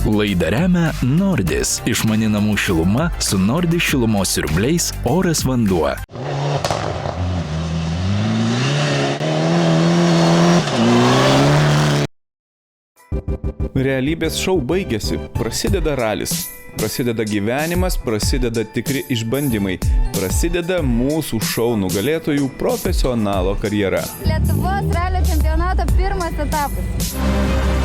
Laidą remia Nordis. Išmani namų šiluma su Nordis šilumos siurbliais Oras vanduo. Realybės šou baigėsi, prasideda ralis, prasideda gyvenimas, prasideda tikri išbandymai, prasideda mūsų šou nugalėtojų profesionalo karjera. Lietuvos ralio čempionato pirmas etapas.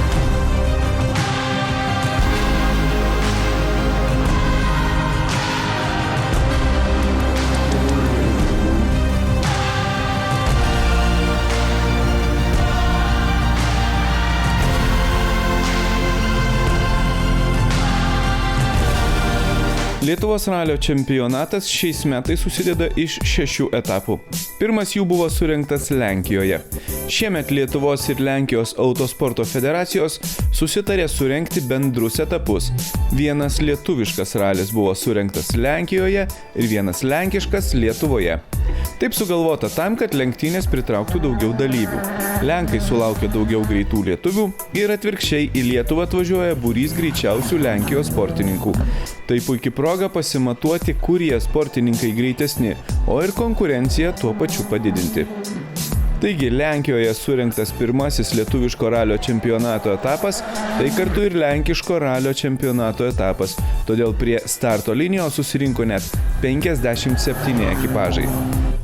Lietuvos ralio čempionatas šiais metais susideda iš 6 etapų. Pirmas jų buvo surengtas Lenkijoje. Šiemet Lietuvos ir Lenkijos autosporto federacijos susitarė surengti bendrus etapus. Vienas lietuviškas ralis buvo surengtas Lenkijoje ir vienas lenkiškas Lietuvoje. Taip sugalvota tam, kad lenktynės pritrauktų daugiau dalyvių. Lenkai sulaukia daugiau greitų lietuvių ir atvirkščiai į Lietuvą atvažiuoja būrys greičiausių Lenkijos sportininkų. Tai puikia proga pasimatuoti, kurie sportininkai greitesni, o ir konkurenciją tuo pačiu padidinti. Taigi Lenkijoje surengtas pirmasis lietuviško ralio čempionato etapas, tai kartu ir lenkiško ralio čempionato etapas, todėl prie starto linijos susirinko net 57 ekipažai.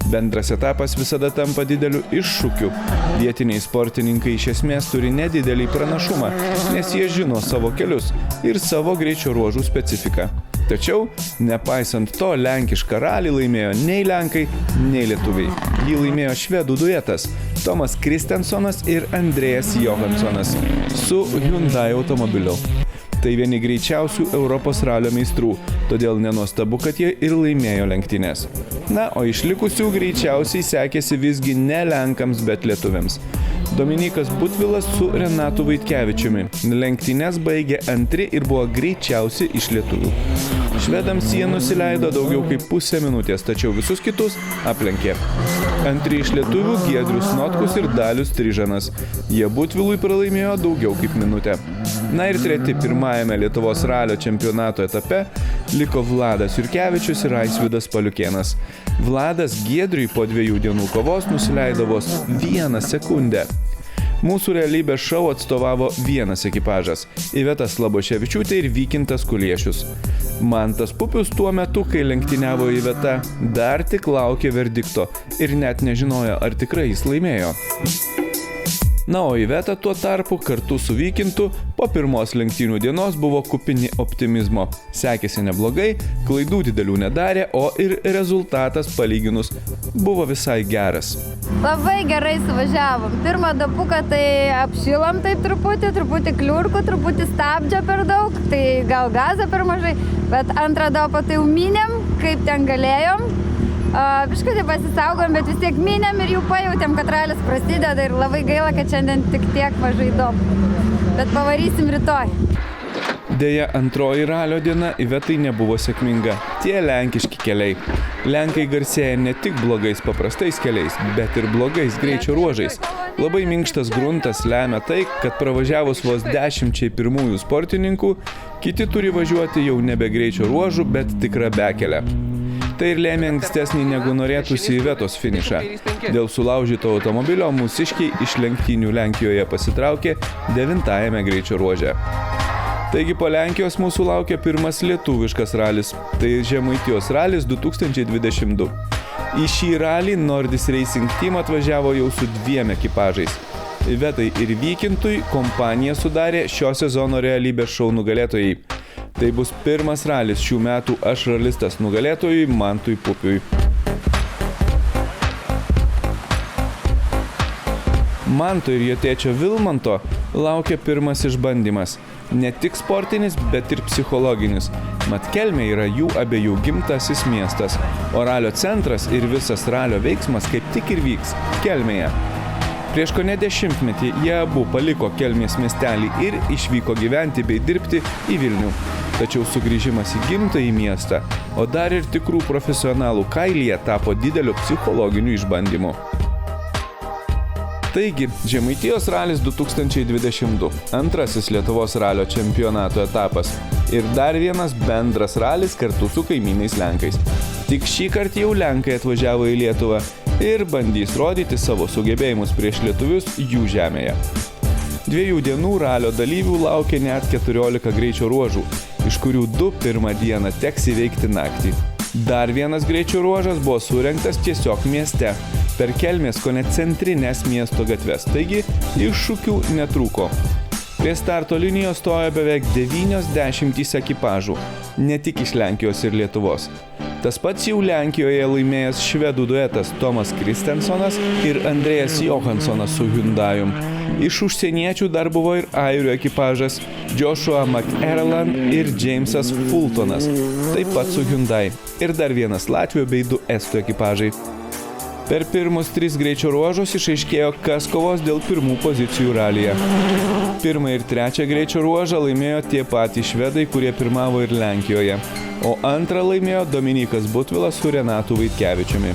Bendras etapas visada tampa dideliu iššūkiu. Vietiniai sportininkai iš esmės turi nedidelį pranašumą, nes jie žino savo kelius ir savo greičio ruožų specifiką. Tačiau, nepaisant to, lenkišką ralį laimėjo nei lenkai, nei lietuviai. Jį laimėjo švedų duetas Tomas Kristensonas ir Andrėjas Johanssonas su Hyundai automobiliu. Tai vieni greičiausių Europos ralio meistrų, todėl nenuostabu, kad jie ir laimėjo lenktynes. Na, o iš likusių greičiausiai sekėsi visgi ne lenkams, bet lietuviams. Dominykas Butvilas su Renatu Vaitkevičiumi. Lenktynes baigė antri ir buvo greičiausi iš lietuvių. Švedams jie nusileido daugiau kaip pusę minutės, tačiau visus kitus aplenkė. Antri iš lietuvių Giedrius Notkus ir Dalius Strižanas. Jie Butvilui pralaimėjo daugiau kaip minutę. Na ir treti pirmajame Lietuvos ralio čempionato etape liko Vladas Jurkevičius ir Aisvydas Paliukėnas. Vladas Giedriui po 2 dienų kovos nusileido vos 1 sekundę. Mūsų realybės šou atstovavo vienas ekipažas – Iveta Slaboševičiūtė ir Vykintas Kuliešius. Mantas Pupius tuo metu, kai lenktyniavo Iveta, dar tik laukė verdikto ir net nežinojo, ar tikrai jis laimėjo. Na, o Iveta tuo tarpu kartu su Vykintu po pirmos lenktynių dienos buvo kupini optimizmo. Sekėsi neblogai, klaidų didelių nedarė, o ir rezultatas palyginus buvo visai geras. Labai gerai suvažiavom. Pirmą dapuką tai apšilom taip truputį kliurkų, truputį stabdžio per daug, tai gal gazo per mažai, bet antrą dapą tai jau mynėm, kaip ten galėjom. Biškutį pasisaugom, bet vis tiek mynėm ir jau pajautėm, kad ralis prasideda ir labai gaila, kad šiandien tik tiek mažai dopų. Bet pavarysim rytoj. Deja, antroji ralio diena Ivetai nebuvo sėkminga. Tie lenkiški keliai. Lenkai garsėja ne tik blogais paprastais keliais, bet ir blogais greičio ruožais. Labai minkštas gruntas lemia tai, kad pravažiavus vos 10 pirmųjų sportininkų, kiti turi važiuoti jau nebe greičio ruožų, bet tikrą bekelę. Tai ir lėmė ankstesnį negu norėtųsi Ivetos finišą. Dėl sulaužyto automobilio mūsiškiai iš lenktynių Lenkijoje pasitraukė 9 greičio ruože. Taigi po Lenkijos mūsų laukia pirmas lietuviškas ralis. Tai Žemaitijos ralis 2022. Į šį ralį Nordis Racing Team atvažiavo jau su 2 ekipažais. Ivetai ir Vykintui kompaniją sudarė šio sezono realybės šou nugalėtojai. Tai bus pirmas ralis šių metų Aš ralistas nugalėtojui Mantui Pupiui. Manto ir jo tėčio Vilmanto laukia pirmas išbandymas. Ne tik sportinis, bet ir psichologinis. Mat Kelmė yra jų abiejų gimtasis miestas, o ralio centras ir visas ralio veiksmas kaip tik ir vyks Kelmėje. Prieš kone 10-metį jie abu paliko Kelmės miestelį ir išvyko gyventi bei dirbti į Vilnių. Tačiau sugrįžimas į gimtąjį miestą, o dar ir tikrų profesionalų kailyje tapo dideliu psichologiniu išbandymu. Taigi, Žemaitijos ralis 2022, antrasis Lietuvos ralio čempionato etapas ir dar vienas bendras ralis kartu su kaimynais Lenkais. Tik šį kartą jau Lenkai atvažiavo į Lietuvą ir bandys rodyti savo sugebėjimus prieš lietuvius jų žemėje. 2 dienų ralio dalyvių laukia net 14 greičio ruožų, iš kurių 2 pirmą dieną teks įveikti naktį. Dar vienas greičio ruožas buvo surengtas tiesiog mieste, per Kelmės kone centrinės miesto gatves, taigi iššūkių netrūko. Prie starto linijos stojo beveik 90 ekipažų, ne tik iš Lenkijos ir Lietuvos. Tas pats jau Lenkijoje laimėjęs švedų duetas Tomas Kristensonas ir Andrėjas Johanssonas su Hyundai'um. Iš užsieniečių dar buvo ir airių ekipažas Joshua McErlan ir Jamesas Fultonas, taip pat su Hyundai. Ir dar vienas Latvijų bei 2 estų ekipažai. Per pirmus 3 greičio ruožus išaiškėjo, kas kovos dėl pirmų pozicijų ralyje. 1 ir 3 greičio ruožą laimėjo tie patys švedai, kurie pirmavo ir Lenkijoje, o 2 laimėjo Dominykas Butvilas su Renatu Vaitkevičiumi.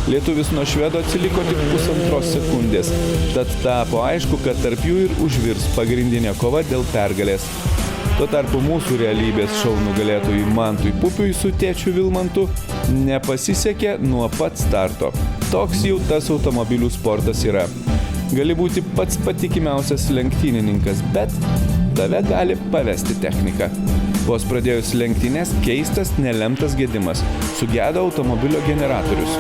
Lietuvis nuo švedo atsiliko tik 1,5 sekundės, tad tapo aišku, kad tarp jų ir užvirs pagrindinė kova dėl pergalės. Tuo tarpu mūsų realybės šou nugalėtojui Mantui Pupiui su tėčiu Vilmantu nepasisekė nuo pat starto. Toks jau tas automobilių sportas yra. Gali būti pats patikimiausias lenktynininkas, bet tave gali pavesti technika. Vos pradėjus lenktynes keistas nelemtas gedimas. Sugedo automobilio generatorius.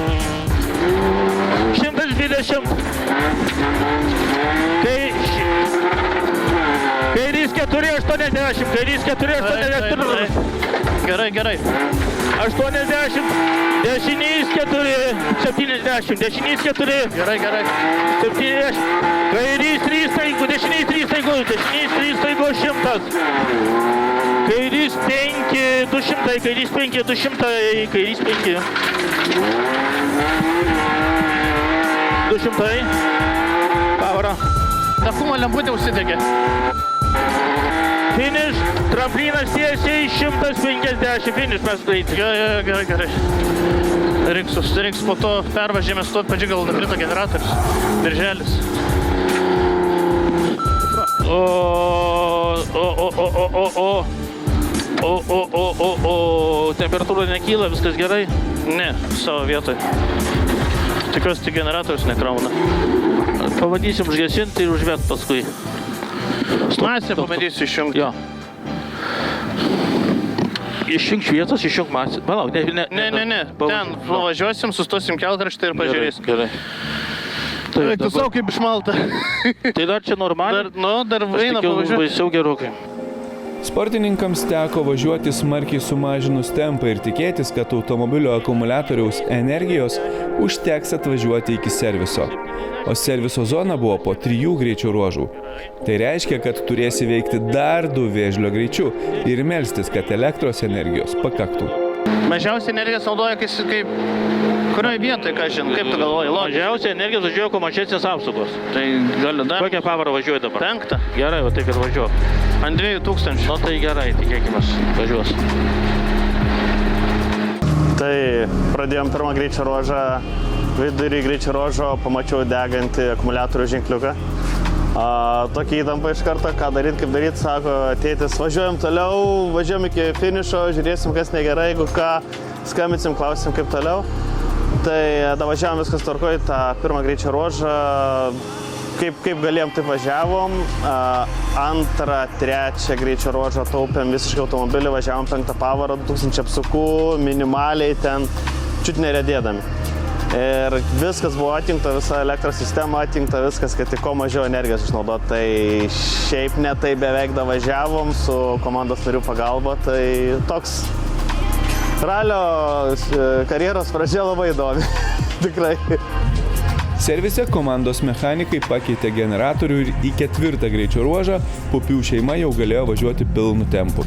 120. Kairys 4,80. Kairys 4,80. Gerai. 80. Dešinys 4,70. Dešinys 4. Gerai. 70. Kairys 3,5. Dešinys 3,5. Dešinys 3,5. 100. Kairys 5, 200. Kairys 5, 200. Kairys 5. 200. Pavara. Takumo lemputė užsidegė. Finish. Tramplinas tiesiai 150. Finish mes daryti. Gerai. Reiks po to pervažiame stot, pažiūrėk, gal nukrito generatorius. Birželis. Temperatūra nekyla, viskas gerai? Ne, savo vietoj. Tikiuosi, tik generatorius nekrauna. Pavadysim užgesinti ir užvest paskui. Masę pamatysiu išjungti. Jo. Išjung šviesos, išjung masę. Palauk, ne. Ten važiuosim, sustosim kelkraštį ir pažiūrėsim. Gerai. Reiktų savo kaip išmalta. Tai dar čia normaliai? Dar eina pavažiuoti. Baisiau gerokai. Sportininkams teko važiuoti smarkiai sumažinus tempą ir tikėtis, kad automobilio akumuliatoriaus energijos užteks atvažiuoti iki serviso. O serviso zona buvo po 3 greičio ruožų. Tai reiškia, kad turėsi veikti dar 2 vėžlio greičiu ir melstis, kad elektros energijos pakaktų. Mažiausiai energijos naudoja kaip... Kurioje vietoje, ką žinai, kaip tu galvoji? Mažiausiai energijos važiuoja, kuo mažesnės apsaugos. Tai gali dar... Kokią pavarą važiuoja dabar? 5. Gerai, va taip ir važiuoju. Ant 2000. Nu tai gerai, tikėkime, važiuos. Tai pradėjom pirmą greičio ruožą, vidurį greičio ruožo pamačiau degantį akumuliatorių ženkliuką. Tokia įtampa iš karto, ką daryti, kaip daryti, sako tėtis, važiuojam toliau, važiuojam iki finišo, žiūrėsim, kas negerai, jeigu ką, skambinsim, klausim, kaip toliau. Tai važiavom viskas tvarkoj, tą pirmą greičio ruožą, kaip galėjom, taip važiavom. 2, 3 greičio ruožą taupėm visiškai automobilį, važiavom 5 pavarą, 2000 apsukų, minimaliai ten, čiut neredėdami. Ir viskas buvo atjungta, visa elektros sistema atjungta, viskas, kad tik kuo mažiau energijos išnaudot. Tai šiaip ne tai beveik davažiavom su komandos narių pagalba, tai toks ralio karjeros pradžia labai įdomi, tikrai. Servise komandos mechanikai pakeitė generatorių ir į 4 greičio ruožą Pupių šeima jau galėjo važiuoti pilnu tempu.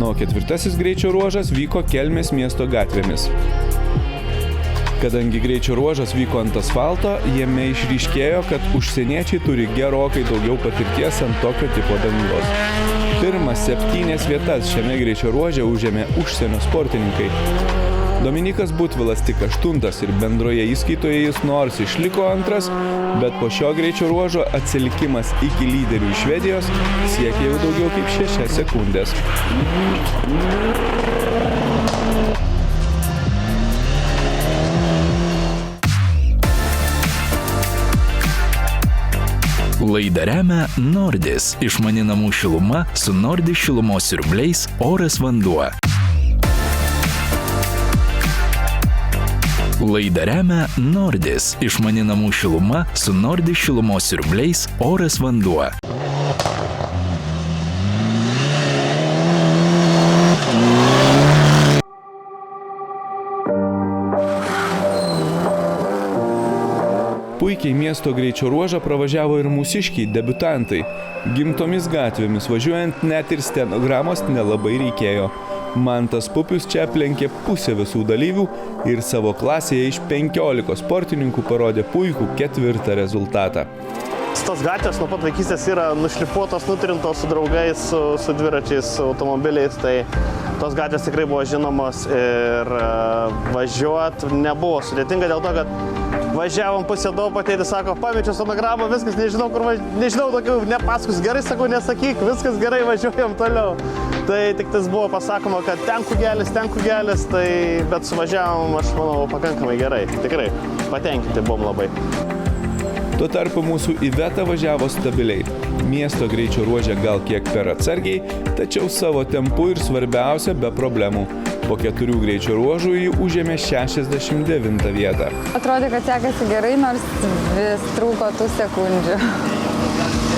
O 4 greičio ruožas vyko Kelmės miesto gatvėmis. Kadangi greičio ruožas vyko ant asfalto, jame išryškėjo, kad užsieniečiai turi gerokai daugiau patirties ant tokio tipo dangos. Pirmas 7 vietas šiame greičio ruože užėmė užsienio sportininkai. Dominikas Butvilas tik 8 ir bendroje įskaitoje jis nors išliko 2, bet po šio greičio ruožo atsilikimas iki lyderių iš Švedijos siekia jau daugiau kaip 6 sekundės. Laidą remia Nordis. Išmani namų šiluma su Nordis šilumos siurbliais Oras vanduo. Laidą remia Nordis. Išmani namų šiluma su Nordis šilumos siurbliais Oras vanduo. Puikiai miesto greičio ruožą pravažiavo ir mūsiškiai debiutantai. Gimtomis gatvėmis važiuojant net ir stenogramos nelabai reikėjo. Mantas Pupius čia aplenkė pusę visų dalyvių ir savo klasėje iš 15 sportininkų parodė puikų 4 rezultatą. Tos gatvės nuo pat vaikystės yra nušlifuotos, nutrintos su draugais, su dviračiais, su automobiliais, tai tos gatvės tikrai buvo žinomos ir važiuoti nebuvo sudėtinga dėl to, kad važiavom pusę dopo, tėtis sako, pamečiau sonogramą, viskas, nežinau, kur nežinau, tokių nepaskus, gerai, sakau, nesakyk, viskas gerai, važiuojam toliau. Tai tik tas buvo pasakoma, kad ten kugelis, tai bet suvažiavom, aš manau, pakankamai gerai, tikrai, patenkinti buvom labai. Tuo tarpu mūsų Iveta važiavo stabiliai. Miesto greičio ruože gal kiek per atsargiai, tačiau savo tempu ir svarbiausia be problemų. Po 4 greičio ruožų jį užėmė 69 vietą. Atrodė, kad sekasi gerai, nors vis trūko tų sekundžių.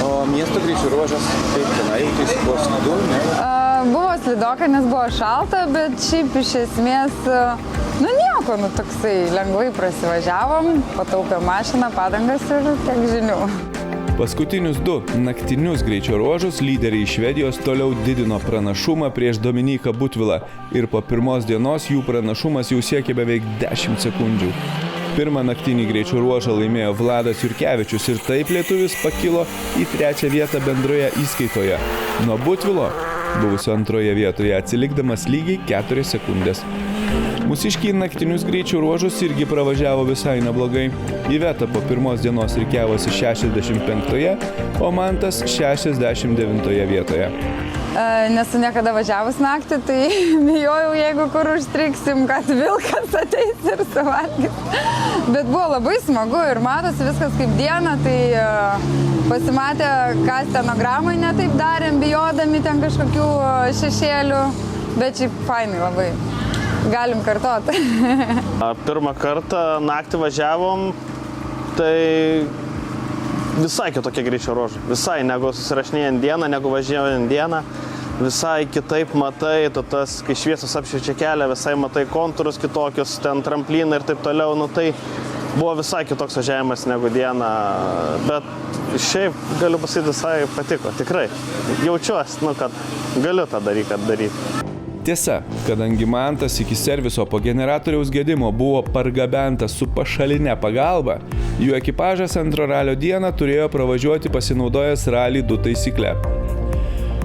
O miesto greičio ruožas, kaip tenai, tai buvo slidu, ne? Buvo slidoka, nes buvo šalta, bet šiaip iš esmės, nieko, toksai lengvai prasivažiavom, pataupė mašiną, padangas ir tiek žinių. Paskutinius 2 naktinius greičio ruožus lyderiai iš Švedijos toliau didino pranašumą prieš Dominiką Butvilą ir po pirmos dienos jų pranašumas jau siekė beveik 10 sekundžių. Pirmą naktinį greičio ruožą laimėjo Vladas Jurkevičius ir taip lietuvis pakilo į 3 vietą bendroje įskaitoje. Nuo Butvilo, buvusio 2 vietoje, atsilikdamas lygiai 4 sekundės. Mūsiškiai naktinius greičio ruožus irgi pravažiavo visai neblogai. Iveta po pirmos dienos rikiavosi 65, o Mantas 69 vietoje. Nesu niekada važiavus naktį, tai bijojau, jeigu kur užstriksim, kad vilkas ateis ir suvalgys. Bet buvo labai smagu ir matosi viskas kaip diena, tai pasimatė, ką stenogramai netaip darėm, bijodami ten kažkokių šešėlių, bet šiaip fainai labai. Galim kartoti. Pirmą kartą naktį važiavom, tai visai kitokie greičio ruožai. Visai negu susirašinėjant dieną, negu važiuojant dieną. Visai kitaip matai, tas, kai šviesos apšviečia kelią, visai matai kontūrus kitokius, ten tramplyną ir taip toliau. Tai buvo visai kitoks važiavimas negu dieną. Bet šiaip galiu pasakyti, visai patiko, tikrai. Jaučiuosi, kad galiu tą daryti. Tiesa, kadangi Mantas iki serviso po generatoriaus gedimo buvo pargabentas su pašaline pagalba, jų ekipažas antro ralio dieną turėjo pravažiuoti pasinaudojęs Rally 2 taisyklę.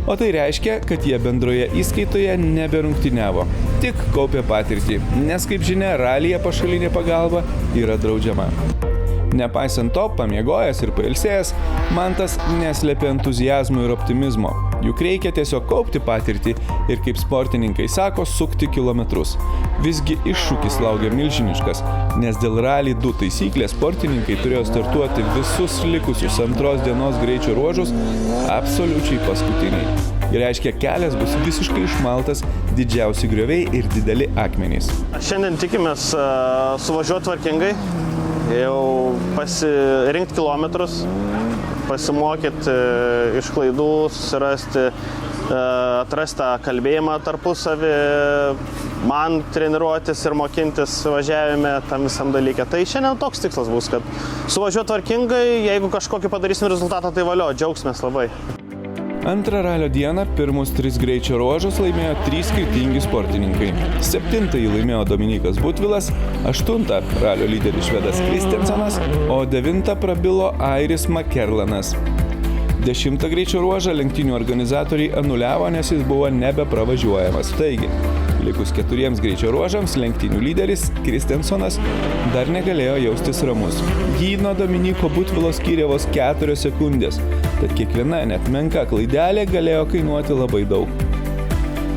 O tai reiškia, kad jie bendroje įskaitoje neberungtyniavo, tik kaupė patirtį, nes kaip žinia, ralyje pašalinė pagalba yra draudžiama. Nepaisant to, pamiegojęs ir pailsėjęs, Mantas neslėpė entuziazmo ir optimizmo. Juk reikia tiesiog kaupti patirtį ir, kaip sportininkai sako, sukti kilometrus. Visgi iššūkis laukia milžiniškas, nes dėl Rally 2 taisyklės sportininkai turėjo startuoti visus likusius antros dienos greičio ruožus absoliučiai paskutiniai. Ir reiškia, kelias bus visiškai išmaltas, didžiausi grioviai ir dideli akmenys. Šiandien tikimės suvažiuoti tvarkingai, jau pasirinkti kilometrus, pasimokyti iš klaidų, susirasti, atrasti tą kalbėjimą tarpusavį, man treniruotis ir mokintis važiavime tam visam dalyke. Tai šiandien toks tikslas bus, kad suvažiuoti tvarkingai, jeigu kažkokį padarysim rezultatą, tai valio, džiaugsimės labai. Antrą ralio dieną pirmus 3 greičio ruožus laimėjo 3 skirtingi sportininkai. 7-ąjį laimėjo Dominikas Butvilas, 8-ą ralio lyderis švedas Kristensenas, o 9-ą prabilo airis Makerlanas. 10-ą greičio ruožą lenktynių organizatoriai anuliavo, nes jis buvo nebepravažiuojamas. Taigi, Likus 4 greičio ruožams lenktynių lyderis Kristensonas dar negalėjo jaustis ramus. Jį nuo Dominiko Butvilo skyrė vos 4 sekundės, tad kiekviena net menka klaidelė galėjo kainuoti labai daug.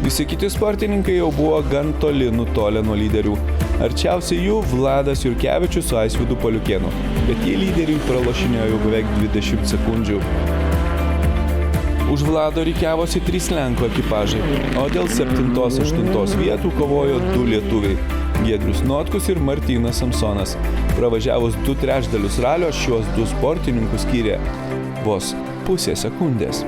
Visi kiti sportininkai jau buvo gan toli nutolę nuo lyderių. Arčiausiai jų Vladas Jurkevičius su Aisvydu Poliukėnu, bet jie lyderiui pralošinėjo jau beveik 20 sekundžių. Už Vlado rikiavosi 3 lenkų ekipažai, o dėl 7-8 vietų kovojo 2 lietuviai – Giedrius Notkus ir Martynas Samsonas. Pravažiavus 2/3 ralio šiuos 2 sportininkus skyrė vos pusė sekundės.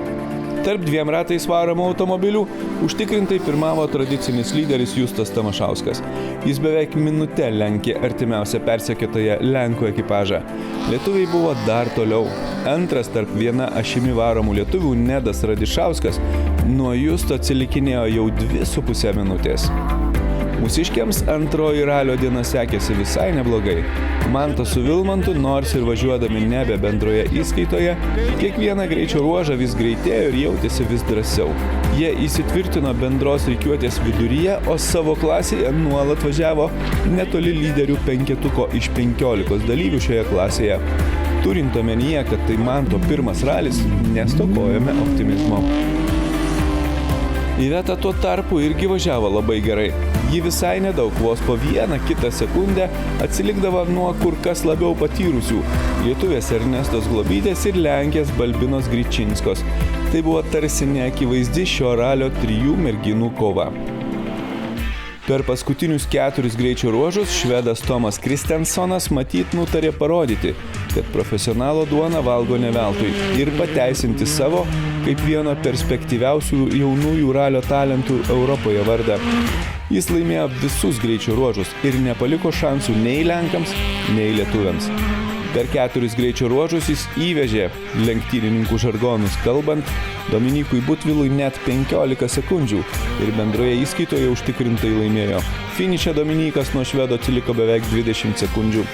Tarp 2 ratais varomų automobilių užtikrintai pirmavo tradicinis lyderis Justas Tamašauskas. Jis beveik minutę lenkė artimiausią persekiotoją lenkų ekipažą. Lietuviai buvo dar toliau. Antras tarp 1 ašimi varomų lietuvių Nedas Radišauskas nuo Justo atsilikinėjo jau 2,5 minutės. Mūsiškiams antroji ralio diena sekėsi visai neblogai. Mantas su Vilmantu, nors ir važiuodami nebe bendroje įskaitoje, kiekvieną greičio ruožą vis greitėjo ir jautėsi vis drąsiau. Jie įsitvirtino bendros rikiuotės viduryje, o savo klasėje nuolat važiavo netoli lyderių 5 iš 15 dalyvių šioje klasėje. Turint omenyje, kad tai Manto pirmas ralis, nestokojame optimizmo. Iveta tuo tarpu irgi važiavo labai gerai. Ji visai nedaug, vos po 1 kitą sekundę atsilikdavo nuo kur kas labiau patyrusių lietuvės Ernestos Globytės ir lenkės Balbinos Gričinskos. Tai buvo tarsi neakivaizdi šio ralio 3 merginų kova. Per paskutinius 4 greičio ruožus švedas Tomas Kristensonas matyt nutarė parodyti, kad profesionalo duoną valgo ne veltui ir pateisinti savo kaip vieno perspektyviausių jaunųjų ralio talentų Europoje vardą. Jis laimėjo visus greičio ruožus ir nepaliko šansų nei lenkams, nei lietuviams. Per 4 greičio ruožus jis įvežė, lenktynininkų žargonus kalbant, Dominikui Butvilui net 15 sekundžių ir bendroje įskaitoje užtikrintai laimėjo. Finiše Dominikas nuo švedo atsiliko beveik 20 sekundžių.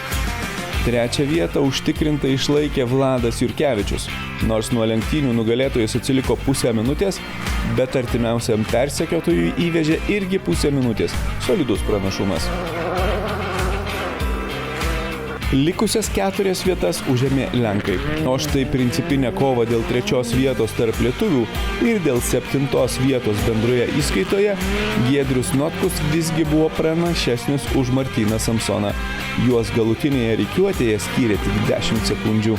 3 vietą užtikrintai išlaikė Vladas Jurkevičius, nors nuo lenktynių nugalėtojas atsiliko pusę minutės, bet artimiausiam persekiotojui įvežė irgi pusę minutės. Solidus pranašumas. Likusias 4 vietas užėmė lenkai, o štai principinę kovą dėl 3 vietos tarp lietuvių ir dėl 7 vietos bendroje įskaitoje Giedrius Notkus visgi buvo pranašesnis už Martyną Samsoną. Juos galutinėje rikiuotėje skyrė tik 10 sekundžių.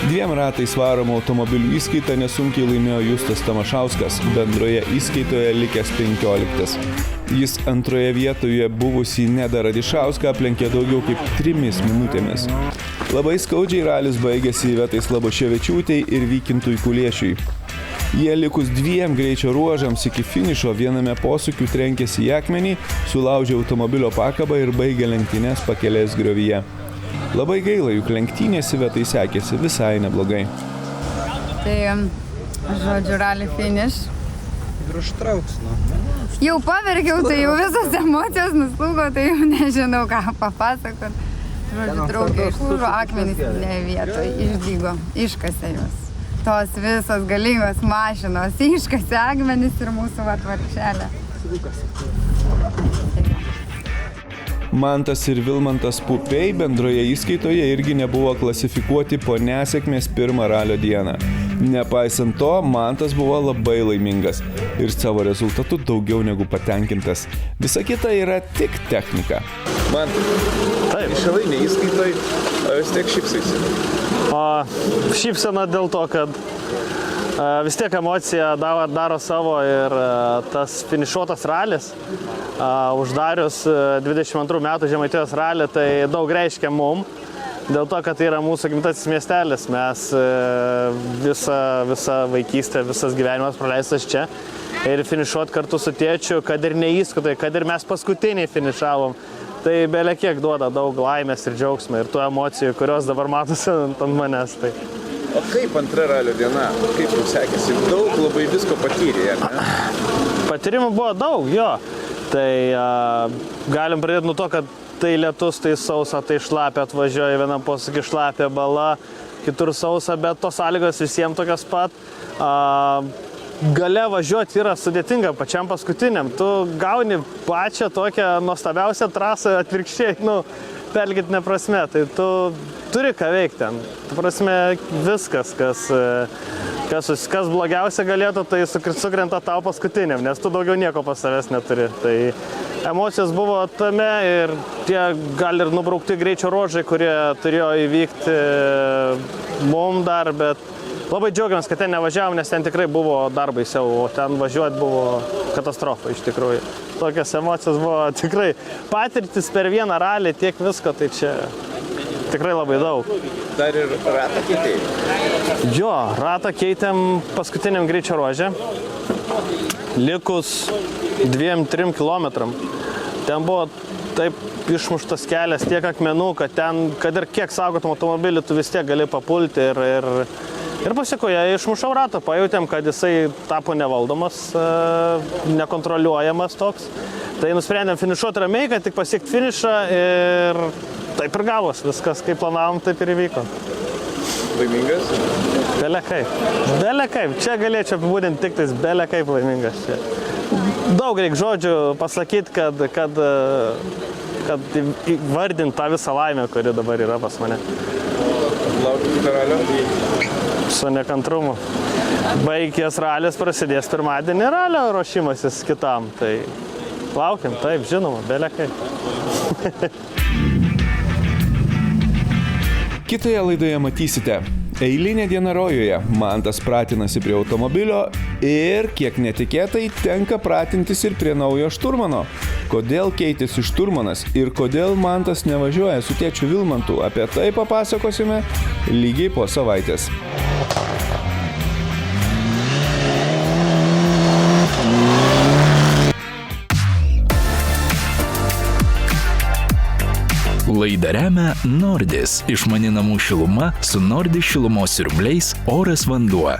2 ratais varomų automobilių įskaitą nesunkiai laimėjo Justas Tamašauskas, bendroje įskaitoje likęs 15. Jis antroje vietoje buvusį Nedą Radišauską aplenkė daugiau kaip 3 minutėmis. Labai skaudžiai ralis baigėsi Ivetai Slaboševičiūtei ir Vykintui Kuliešiui. Jie likus 2 greičio ruožams iki finišo viename posūkių trenkėsi į akmenį, sulaužė automobilio pakabą ir baigė lenktynes pakelės griovyje. Labai gaila, juk lenktynės Ivetai sekėsi visai neblogai. Tai, žodžiu, rally finish. Ir užtrauks, Jau paverkiau, tai jau visos emocijos nuslūgo, tai jau nežinau, ką papasakot. Žodžiu, traukė išlūžo, akmenys ne vietoje, išdygo, iškasė juos. Tos visos galingos mašinos iškasė akmenys ir mūsų varkšelė. Mantas ir Vilmantas Pupiai bendroje įskaitoje irgi nebuvo klasifikuoti po nesėkmės pirmą ralio dieną. Nepaisant to, Mantas buvo labai laimingas ir savo rezultatu daugiau negu patenkintas. Visa kita yra tik technika. Mantai, išalai neįskaitoj, o vis tiek šypsaisi. Šypsena dėl to, kad vis tiek emocija daro savo ir tas finišuotas ralis, uždarius 22 metų Žemaitijos ralį, tai daug reiškia mum. Dėl to, kad tai yra mūsų gimtasis miestelis. Mes visą vaikystę, visas gyvenimas praleistas čia. Ir finišuot kartu su tėčiu, kad ir neįskaitoj, kad ir mes paskutiniai finišavom. Tai belia kiek duoda daug laimės ir džiaugsmą ir tų emocijų, kurios dabar matosi ant manęs. Tai. O kaip antra ralio diena? Kaip jums sekėsi? Daug labai visko patyrė, ne? Patyrimų buvo daug, jo. Tai galim pradėti nuo to, kad tai lietus, tai sausa, tai šlapia, atvažiuoja vienam posūkį šlapia, bala, kitur sausa, bet tos sąlygos visiems tokios pat. gale važiuoti yra sudėtinga pačiam paskutiniam. Tu gauni pačią tokią nuostabiausią trasą atvirkščiai, pelgitinė prasme. Tai tu turi ką veikti ten. Tu prasme, viskas, kas blogiausia galėtų, tai sukrenta tau paskutiniam, nes tu daugiau nieko pas savęs neturi. Tai emocijos buvo tame ir tie gal ir nubraukti greičio ruožai, kurie turėjo įvykti mum dar, bet labai džiaugiamės, kad ten nevažiavom, nes ten tikrai buvo dar baisiau, o ten važiuoti buvo katastrofa iš tikrųjų. Tokios emocijos buvo tikrai patirtis per vieną ralį, tiek visko, tai čia tikrai labai daug. Dar ir ratą keitėjai? Jo, ratą keitėm paskutiniam greičio ruože, likus 2-3 kilometram. Ten buvo taip išmuštas kelias, tiek akmenų, kad ten, kad ir kiek saugotum automobilį, tu vis tiek gali papulti ir pasiekoje išmušau ratą, pajutėm, kad jisai tapo nevaldomas, nekontroliuojamas toks. Tai nusprendėm finišuoti ramiai, kad tik pasiekti finišą ir taip ir gavos. Viskas, kaip planavom, taip ir įvyko. Laimingas? Belekaip. Čia galėčiau apibūdinti tik tais belekaip laimingas. Čia. Daug reikia žodžių pasakyti, kad įvardinti tą visą laimę, kuri dabar yra pas mane. Laukiu kitą ralio? Su nekantrumu. Baigės ralis prasidės pirmadienį ralio ruošimasis kitam. Tai laukiam, taip, žinoma, belekaip. Kitoje laidoje matysite. Eilinė diena rojuje. Mantas pratinasi prie automobilio ir, kiek netikėtai, tenka pratintis ir prie naujo šturmano. Kodėl keitėsi šturmanas ir kodėl Mantas nevažiuoja su tėčiu Vilmantu, apie tai papasakosime lygiai po savaitės. Laidą remia Nordis. Išmani namų šiluma su Nordis šilumos siurbliais Oras vanduo.